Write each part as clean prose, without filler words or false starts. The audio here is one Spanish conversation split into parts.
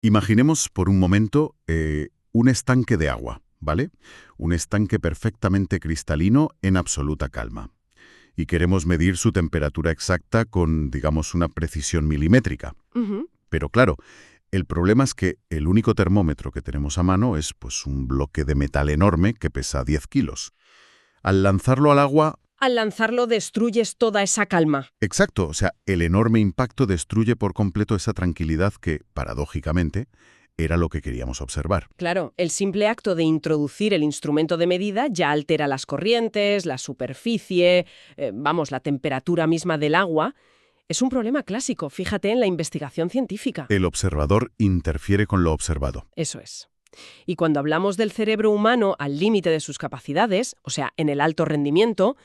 Imaginemos por un momento un estanque de agua, ¿vale? Un estanque perfectamente cristalino en absoluta calma. Y queremos medir su temperatura exacta con, digamos, una precisión milimétrica. Ujú. Pero claro, el problema es que el único termómetro que tenemos a mano es pues un bloque de metal enorme que pesa 10 kilos. Al lanzarlo al agua, Al lanzarlo destruyes toda esa calma. exacto, o sea, el enorme impacto destruye por completo esa tranquilidad que, paradójicamente, era lo que queríamos observar. Claro, el simple acto de introducir el instrumento de medida ya altera las corrientes, la superficie, vamos, la temperatura misma del agua. Es un problema clásico, fíjate en la investigación científica. El observador interfiere con lo observado. Eso es. Y cuando hablamos del cerebro humano al límite de sus capacidades, o sea, en el alto rendimiento,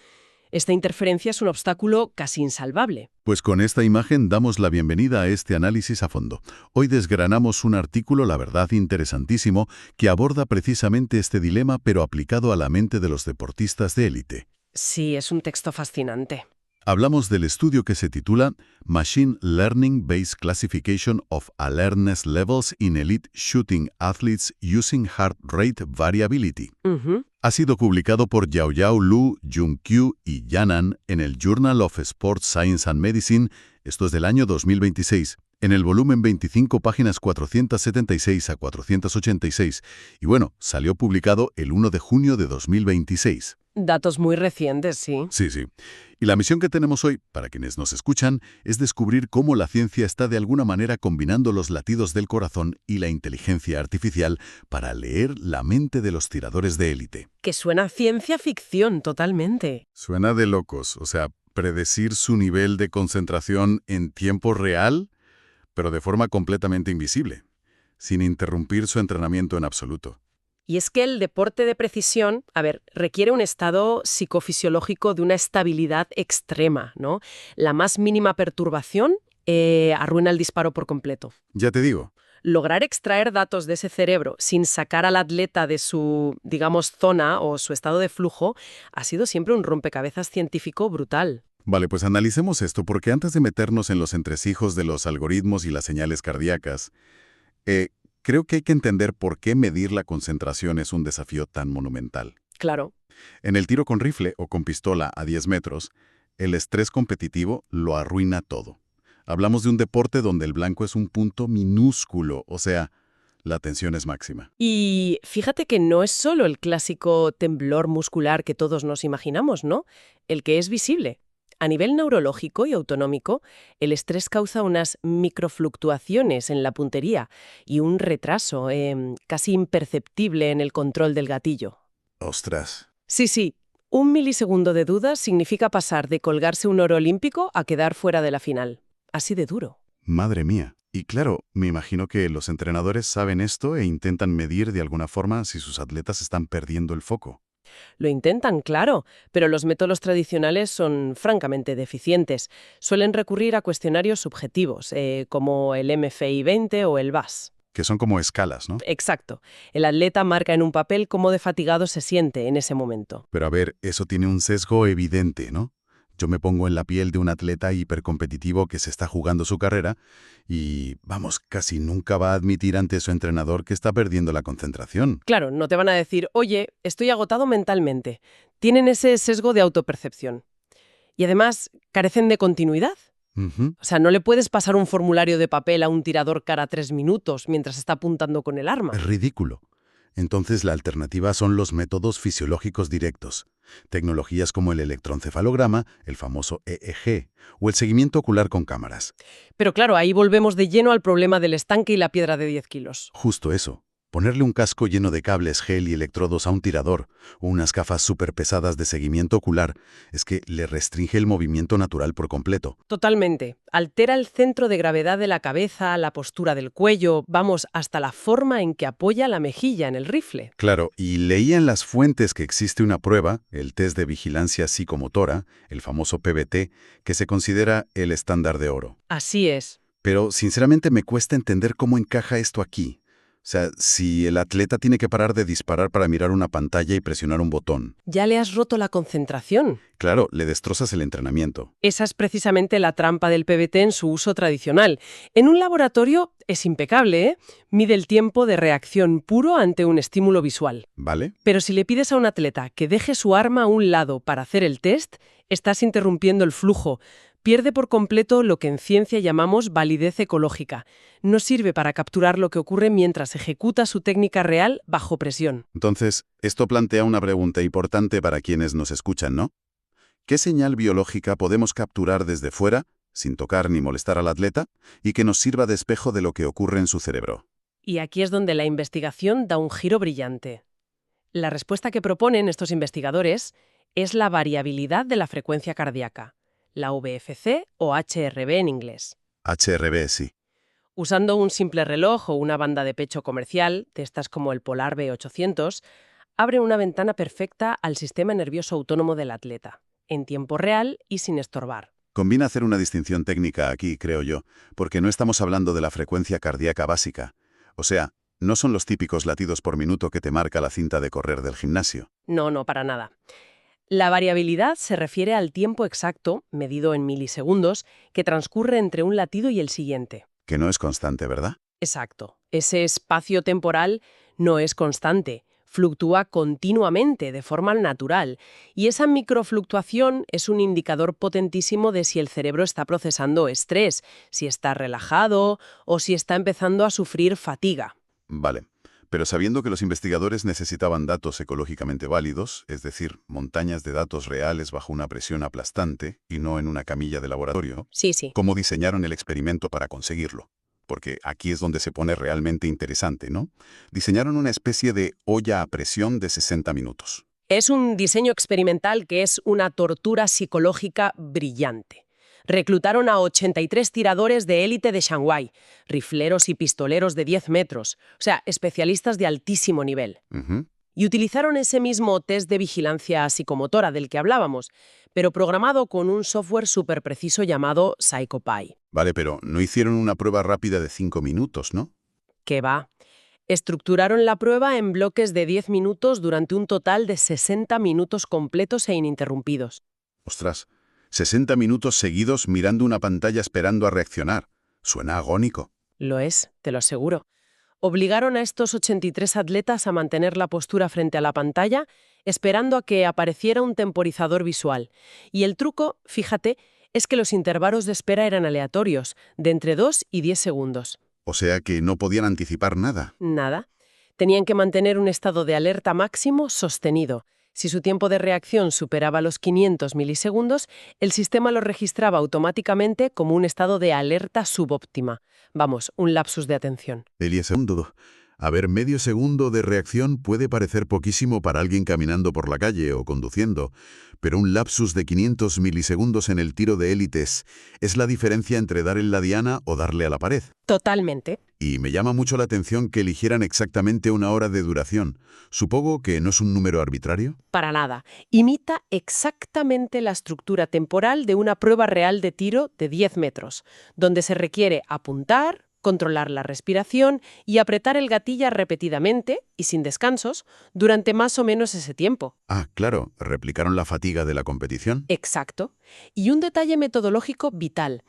esta interferencia es un obstáculo casi insalvable. Pues con esta imagen damos la bienvenida a este análisis a fondo. Hoy desgranamos un artículo, la verdad, interesantísimo, que aborda precisamente este dilema, pero aplicado a la mente de los deportistas de élite. Sí, es un texto fascinante. Hablamos del estudio que se titula Machine Learning-Based Classification of Alertness Levels in Elite Shooting Athletes Using Heart Rate Variability. Ujú. Ha sido publicado por Yaoyao Lu, Jung-Kyu y Yanan en el Journal of Sports Science and Medicine, esto es del año 2026, en el volumen 25, páginas 476 a 486. Y bueno, salió publicado el 1 de junio de 2026. Datos muy recientes, sí. Sí, sí. Y la misión que tenemos hoy, para quienes nos escuchan, es descubrir cómo la ciencia está de alguna manera combinando los latidos del corazón y la inteligencia artificial para leer la mente de los tiradores de élite. Que suena a ciencia ficción totalmente. Suena de locos, o sea, predecir su nivel de concentración en tiempo real, pero de forma completamente invisible, sin interrumpir su entrenamiento en absoluto. Y es que el deporte de precisión, requiere un estado psicofisiológico de una estabilidad extrema, ¿no? La más mínima perturbación arruina el disparo por completo. Ya te digo, Lograr extraer datos de ese cerebro sin sacar al atleta de su, digamos, zona o su estado de flujo ha sido siempre un rompecabezas científico brutal. vale, pues analicemos esto, porque antes de meternos en los entresijos de los algoritmos y las señales cardíacas, eh, creo que hay que entender por qué medir la concentración es un desafío tan monumental. Claro. En el tiro con rifle o con pistola a 10 metros, el estrés competitivo lo arruina todo. Hablamos de un deporte donde el blanco es un punto minúsculo, o sea, la tensión es máxima. Y fíjate que no es solo el clásico temblor muscular que todos nos imaginamos, ¿no? El que es visible. A nivel neurológico y autonómico, el estrés causa unas microfluctuaciones en la puntería y un retraso casi imperceptible en el control del gatillo. Ostras. Sí, sí, un milisegundo de duda significa pasar de colgarse un oro olímpico a quedar fuera de la final. Así de duro. Madre mía. Y claro, me imagino que los entrenadores saben esto e intentan medir de alguna forma si sus atletas están perdiendo el foco. Lo intentan, claro, pero los métodos tradicionales son francamente deficientes. Suelen recurrir a cuestionarios subjetivos, como el MFI 20 o el VAS. Que son como escalas, ¿no? Exacto. El atleta marca en un papel cómo de fatigado se siente en ese momento. Pero a ver, eso tiene un sesgo evidente, ¿no? Yo me pongo en la piel de un atleta hipercompetitivo que se está jugando su carrera y, vamos, casi nunca va a admitir ante su entrenador que está perdiendo la concentración. Claro, no te van a decir, oye, estoy agotado mentalmente. Tienen ese sesgo de autopercepción. Y además, carecen de continuidad. Ujú. O sea, no le puedes pasar un formulario de papel a un tirador cada 3 minutos mientras está apuntando con el arma. Es ridículo. Entonces la alternativa son los métodos fisiológicos directos. Tecnologías como el electroencefalograma, el famoso EEG, o el seguimiento ocular con cámaras. Pero claro, ahí volvemos de lleno al problema del estanque y la piedra de 10 kilos. Justo eso. Ponerle un casco lleno de cables, gel y electrodos a un tirador, o unas gafas súper pesadas de seguimiento ocular, es que le restringe el movimiento natural por completo. Totalmente. Altera el centro de gravedad de la cabeza, la postura del cuello, vamos, hasta la forma en que apoya la mejilla en el rifle. Claro, y leía en las fuentes que existe una prueba, el test de vigilancia psicomotora, el famoso PBT, que se considera el estándar de oro. Así es. Pero sinceramente me cuesta entender cómo encaja esto aquí. O sea, si el atleta tiene que parar de disparar para mirar una pantalla y presionar un botón, Ya le has roto la concentración. claro, le destrozas el entrenamiento. Esa es precisamente la trampa del PBT en su uso tradicional. En un laboratorio es impecable, ¿eh? Mide el tiempo de reacción puro ante un estímulo visual. ¿Vale? Pero si le pides a un atleta que deje su arma a un lado para hacer el test, estás interrumpiendo el flujo. Pierde por completo lo que en ciencia llamamos validez ecológica. No sirve para capturar lo que ocurre mientras ejecuta su técnica real bajo presión. Entonces, esto plantea una pregunta importante para quienes nos escuchan, ¿no? ¿Qué señal biológica podemos capturar desde fuera, sin tocar ni molestar al atleta, y que nos sirva de espejo de lo que ocurre en su cerebro? Y aquí es donde la investigación da un giro brillante. La respuesta que proponen estos investigadores es la variabilidad de la frecuencia cardíaca, la VFC o HRV en inglés. HRV, sí. Usando un simple reloj o una banda de pecho comercial, de estas como el Polar B800, abre una ventana perfecta al sistema nervioso autónomo del atleta, en tiempo real y sin estorbar. Conviene hacer una distinción técnica aquí, creo yo, porque no estamos hablando de la frecuencia cardíaca básica. O sea, no son los típicos latidos por minuto que te marca la cinta de correr del gimnasio. No, para nada. La variabilidad se refiere al tiempo exacto, medido en milisegundos, que transcurre entre un latido y el siguiente. Que no es constante, ¿verdad? Exacto. Ese espacio temporal no es constante, fluctúa continuamente de forma natural, y esa microfluctuación es un indicador potentísimo de si el cerebro está procesando estrés, si está relajado o si está empezando a sufrir fatiga. Vale. Pero sabiendo que los investigadores necesitaban datos ecológicamente válidos, es decir, montañas de datos reales bajo una presión aplastante y no en una camilla de laboratorio, Sí. ¿cómo diseñaron el experimento para conseguirlo? Porque aquí es donde se pone realmente interesante, ¿no? Diseñaron una especie de olla a presión de 60 minutos. Es un diseño experimental que es una tortura psicológica brillante. Reclutaron a 83 tiradores de élite de Shanghái, rifleros y pistoleros de 10 metros, o sea, especialistas de altísimo nivel. Ujú. Y utilizaron ese mismo test de vigilancia psicomotora del que hablábamos, pero programado con un software súper preciso llamado PsychoPy. Vale, pero no hicieron una prueba rápida de 5 minutos, ¿no? ¿Qué va? Estructuraron la prueba en bloques de 10 minutos durante un total de 60 minutos completos e ininterrumpidos. Ostras, 60 minutos seguidos mirando una pantalla esperando a reaccionar. Suena agónico. Lo es, te lo aseguro. Obligaron a estos 83 atletas a mantener la postura frente a la pantalla, esperando a que apareciera un temporizador visual. Y el truco, fíjate, es que los intervalos de espera eran aleatorios, de entre 2 y 10 segundos. O sea que no podían anticipar nada. Nada. Tenían que mantener un estado de alerta máximo sostenido. Si su tiempo de reacción superaba los 500 milisegundos, el sistema lo registraba automáticamente como un estado de alerta subóptima. Vamos, un lapsus de atención. Segundo. A ver, medio segundo de reacción puede parecer poquísimo para alguien caminando por la calle o conduciendo, pero un lapsus de 500 milisegundos en el tiro de élites es la diferencia entre dar en la diana o darle a la pared. Totalmente. Y me llama mucho la atención que eligieran exactamente una hora de duración. Supongo que no es un número arbitrario. Para nada. Imita exactamente la estructura temporal de una prueba real de tiro de 10 metros, donde se requiere apuntar, controlar la respiración y apretar el gatillo repetidamente y sin descansos durante más o menos ese tiempo. Ah, claro, replicaron la fatiga de la competición. Exacto. Y un detalle metodológico vital.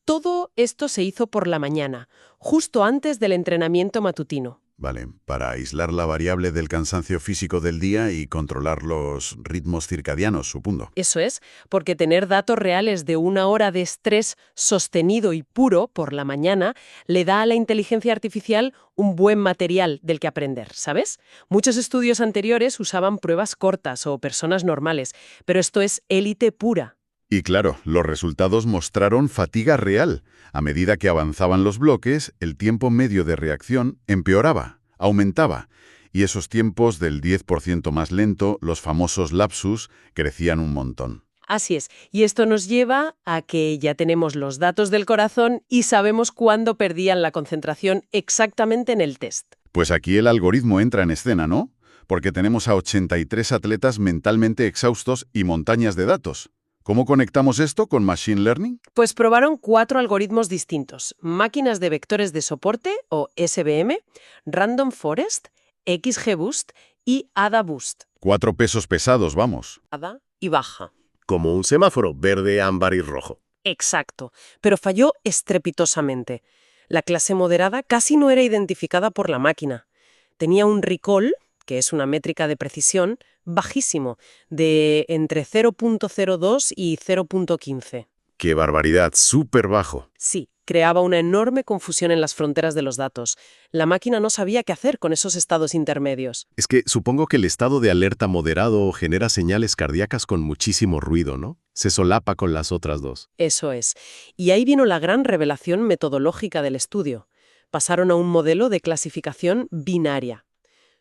Todo esto se hizo por la mañana, justo antes del entrenamiento matutino. Vale, para aislar la variable del cansancio físico del día y controlar los ritmos circadianos, supongo. Eso es, porque tener datos reales de una hora de estrés sostenido y puro por la mañana le da a la inteligencia artificial un buen material del que aprender, ¿sabes? Muchos estudios anteriores usaban pruebas cortas o personas normales, pero esto es élite pura. Y claro, los resultados mostraron fatiga real. A medida que avanzaban los bloques, el tiempo medio de reacción empeoraba, aumentaba. Y esos tiempos del 10% más lento, los famosos lapsus, crecían un montón. Así es, y esto nos lleva a que ya tenemos los datos del corazón y sabemos cuándo perdían la concentración exactamente en el test. Pues aquí el algoritmo entra en escena, ¿no? Porque tenemos a 83 atletas mentalmente exhaustos y montañas de datos. ¿Cómo conectamos esto con Machine Learning? Pues probaron 4 algoritmos distintos: máquinas de vectores de soporte, o SVM, Random Forest, XGBoost y AdaBoost. 4 pesos pesados, vamos. Ada y baja. Como un semáforo verde, ámbar y rojo. Exacto, pero falló estrepitosamente. La clase moderada casi no era identificada por la máquina. Tenía un recall, que es una métrica de precisión, bajísimo, de entre 0.02 y 0.15. ¡Qué barbaridad! ¡Súper bajo! Sí, creaba una enorme confusión en las fronteras de los datos. La máquina no sabía qué hacer con esos estados intermedios. Es que supongo que el estado de alerta moderado genera señales cardíacas con muchísimo ruido, ¿no? Se solapa con las otras dos. Eso es. Y ahí vino la gran revelación metodológica del estudio. Pasaron a un modelo de clasificación binaria.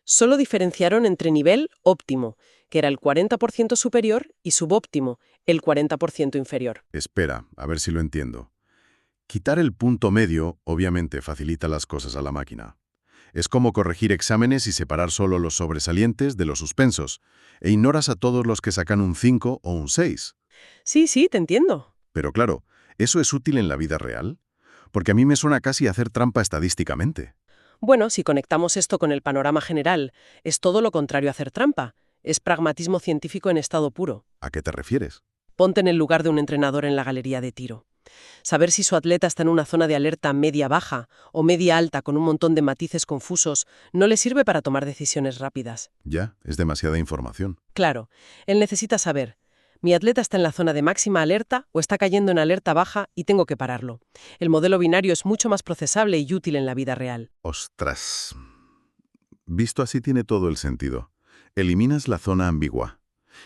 Solo diferenciaron entre nivel óptimo, que era el 40% superior, y subóptimo, el 40% inferior. Espera, a ver si lo entiendo. Quitar el punto medio obviamente facilita las cosas a la máquina. Es como corregir exámenes y separar solo los sobresalientes de los suspensos, e ignoras a todos los que sacan un 5 o un 6. Sí, te entiendo. Pero claro, ¿eso es útil en la vida real? Porque a mí me suena casi hacer trampa estadísticamente. Bueno, si conectamos esto con el panorama general, es todo lo contrario a hacer trampa. Es pragmatismo científico en estado puro. ¿A qué te refieres? Ponte en el lugar de un entrenador en la galería de tiro. Saber si su atleta está en una zona de alerta media-baja o media-alta con un montón de matices confusos no le sirve para tomar decisiones rápidas. Ya, es demasiada información. Claro, él necesita saber: mi atleta está en la zona de máxima alerta o está cayendo en alerta baja y tengo que pararlo. El modelo binario es mucho más procesable y útil en la vida real. Ostras. Visto así tiene todo el sentido. Eliminas la zona ambigua.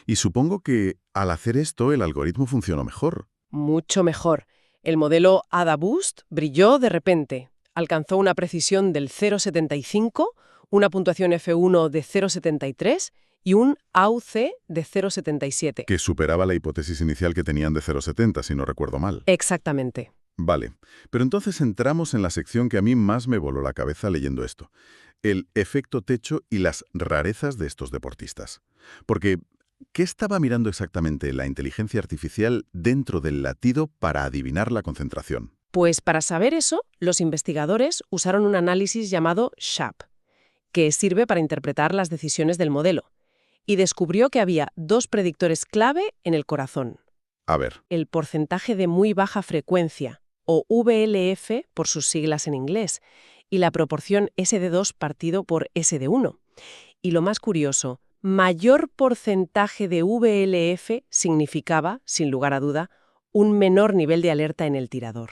Y supongo que al hacer esto el algoritmo funcionó mejor. Mucho mejor. El modelo AdaBoost brilló de repente. Alcanzó una precisión del 0,75, una puntuación F1 de 0,73 y un AUC de 0,77. Que superaba la hipótesis inicial que tenían de 0,70, si no recuerdo mal. Exactamente. Vale, pero entonces entramos en la sección que a mí más me voló la cabeza leyendo esto. El efecto techo y las rarezas de estos deportistas. Porque, ¿qué estaba mirando exactamente la inteligencia artificial dentro del latido para adivinar la concentración? Pues para saber eso, los investigadores usaron un análisis llamado SHAP, que sirve para interpretar las decisiones del modelo, y descubrió que había 2 predictores clave en el corazón: A ver, el porcentaje de muy baja frecuencia, o VLF por sus siglas en inglés, y la proporción S de 2 partido por S de 1. Y lo más curioso, mayor porcentaje de VLF significaba, sin lugar a duda, un menor nivel de alerta en el tirador.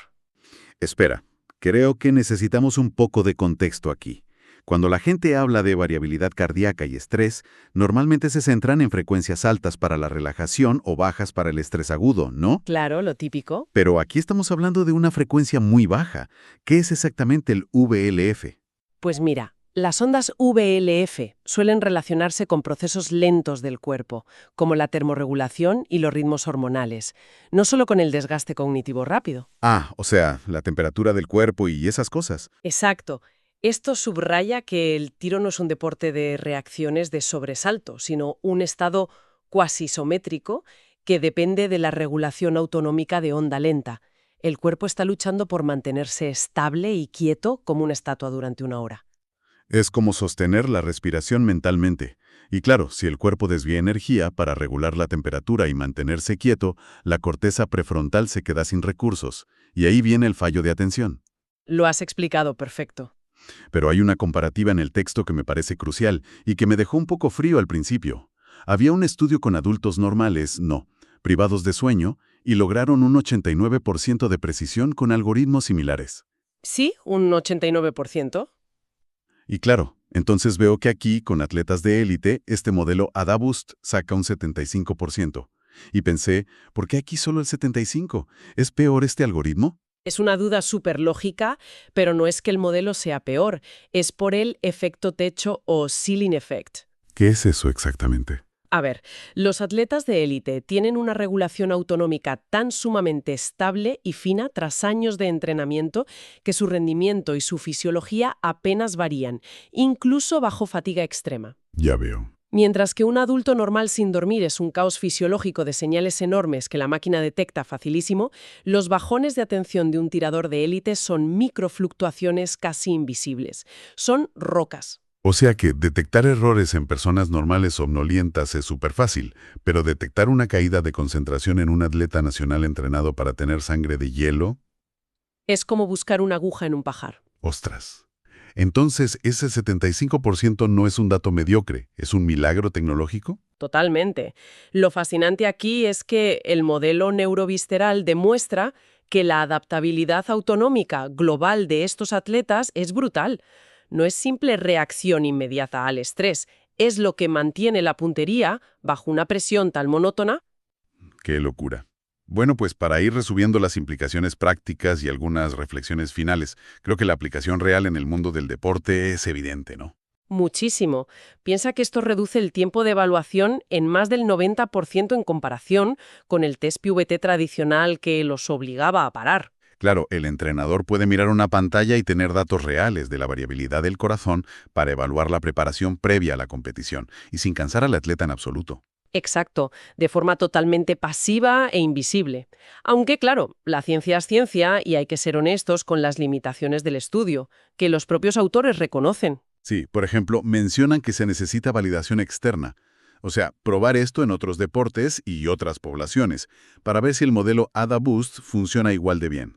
espera. Creo que necesitamos un poco de contexto aquí. Cuando la gente habla de variabilidad cardíaca y estrés, normalmente se centran en frecuencias altas para la relajación o bajas para el estrés agudo, ¿no? Claro, lo típico. Pero aquí estamos hablando de una frecuencia muy baja. ¿Qué es exactamente el VLF? Pues mira, las ondas VLF suelen relacionarse con procesos lentos del cuerpo, como la termorregulación y los ritmos hormonales, no solo con el desgaste cognitivo rápido. Ah, o sea, la temperatura del cuerpo y esas cosas. Exacto. Esto subraya que el tiro no es un deporte de reacciones de sobresalto, sino un estado cuasi isométrico que depende de la regulación autonómica de onda lenta. El cuerpo está luchando por mantenerse estable y quieto como una estatua durante una hora. Es como sostener la respiración mentalmente. Y claro, si el cuerpo desvía energía para regular la temperatura y mantenerse quieto, la corteza prefrontal se queda sin recursos. Y ahí viene el fallo de atención. Lo has explicado perfecto. Pero hay una comparativa en el texto que me parece crucial y que me dejó un poco frío al principio. Había un estudio con adultos normales, privados de sueño, y lograron un 89% de precisión con algoritmos similares. Sí, un 89%. Y claro, entonces veo que aquí, con atletas de élite, este modelo AdaBoost saca un 75%. Y pensé, ¿por qué aquí solo el 75%? ¿Es peor este algoritmo? Es una duda súper lógica, pero no es que el modelo sea peor, es por el efecto techo o ceiling effect. ¿Qué es eso exactamente? A ver, los atletas de élite tienen una regulación autonómica tan sumamente estable y fina tras años de entrenamiento que su rendimiento y su fisiología apenas varían, incluso bajo fatiga extrema. Ya veo. Mientras que un adulto normal sin dormir es un caos fisiológico de señales enormes que la máquina detecta facilísimo, los bajones de atención de un tirador de élite son microfluctuaciones casi invisibles. Son rocas. O sea que detectar errores en personas normales somnolientas es súper fácil, pero detectar una caída de concentración en un atleta nacional entrenado para tener sangre de hielo, Es como buscar una aguja en un pajar. ostras. Entonces, ese 75% no es un dato mediocre, ¿es un milagro tecnológico? Totalmente. Lo fascinante aquí es que el modelo neurovisceral demuestra que la adaptabilidad autonómica global de estos atletas es brutal. No es simple reacción inmediata al estrés, es lo que mantiene la puntería bajo una presión tan monótona. ¡Qué locura! Bueno, pues para ir resumiendo las implicaciones prácticas y algunas reflexiones finales, creo que la aplicación real en el mundo del deporte es evidente, ¿no? Muchísimo. Piensa que esto reduce el tiempo de evaluación en más del 90% en comparación con el test PVT tradicional que los obligaba a parar. Claro, el entrenador puede mirar una pantalla y tener datos reales de la variabilidad del corazón para evaluar la preparación previa a la competición, y sin cansar al atleta en absoluto. Exacto, de forma totalmente pasiva e invisible. Aunque, claro, la ciencia es ciencia y hay que ser honestos con las limitaciones del estudio, que los propios autores reconocen. Sí, por ejemplo, mencionan que se necesita validación externa, o sea, probar esto en otros deportes y otras poblaciones, para ver si el modelo ADA Boost funciona igual de bien.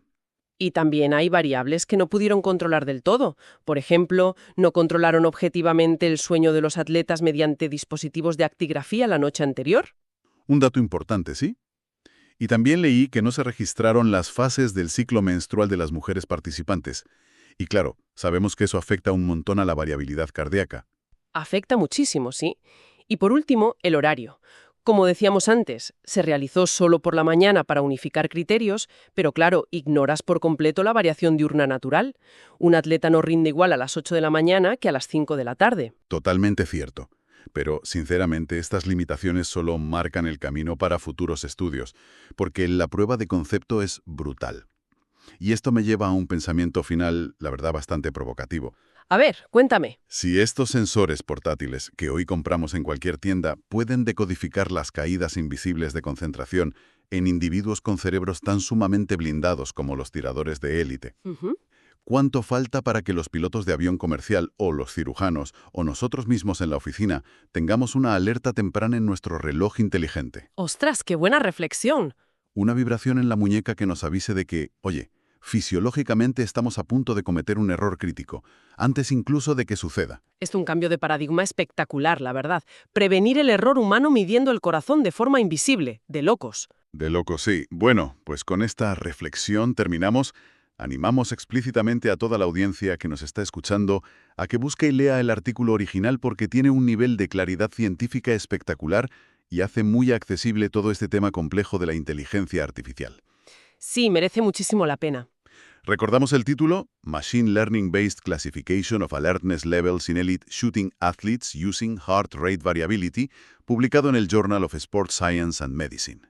Y también hay variables que no pudieron controlar del todo. Por ejemplo, no controlaron objetivamente el sueño de los atletas mediante dispositivos de actigrafía la noche anterior. Un dato importante, ¿sí? Y también leí que no se registraron las fases del ciclo menstrual de las mujeres participantes. Y claro, sabemos que eso afecta un montón a la variabilidad cardíaca. Afecta muchísimo, sí. Y por último, el horario. Como decíamos antes, se realizó solo por la mañana para unificar criterios, pero claro, ignoras por completo la variación diurna natural. Un atleta no rinde igual a las 8 de la mañana que a las 5 de la tarde. Totalmente cierto. Pero, sinceramente, estas limitaciones solo marcan el camino para futuros estudios, porque la prueba de concepto es brutal. Y esto me lleva a un pensamiento final, la verdad, bastante provocativo. A ver, cuéntame. Si estos sensores portátiles que hoy compramos en cualquier tienda pueden decodificar las caídas invisibles de concentración en individuos con cerebros tan sumamente blindados como los tiradores de élite, Ujú. ¿cuánto falta para que los pilotos de avión comercial o los cirujanos o nosotros mismos en la oficina tengamos una alerta temprana en nuestro reloj inteligente? ¡Ostras, qué buena reflexión! Una vibración en la muñeca que nos avise de que, oye, fisiológicamente estamos a punto de cometer un error crítico, antes incluso de que suceda. Es un cambio de paradigma espectacular, la verdad. Prevenir el error humano midiendo el corazón de forma invisible. De locos. De loco, sí. Bueno, pues con esta reflexión terminamos. Animamos explícitamente a toda la audiencia que nos está escuchando a que busque y lea el artículo original porque tiene un nivel de claridad científica espectacular y hace muy accesible todo este tema complejo de la inteligencia artificial. Sí, merece muchísimo la pena. Recordamos el título, Machine Learning-Based Classification of Alertness Levels in Elite Shooting Athletes Using Heart Rate Variability, publicado en el Journal of Sports Science and Medicine.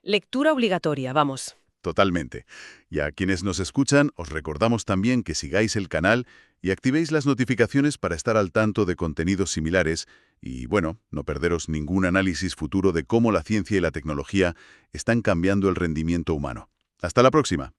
Lectura obligatoria, vamos. Totalmente. Y a quienes nos escuchan, os recordamos también que sigáis el canal y activéis las notificaciones para estar al tanto de contenidos similares y, bueno, no perderos ningún análisis futuro de cómo la ciencia y la tecnología están cambiando el rendimiento humano. Hasta la próxima.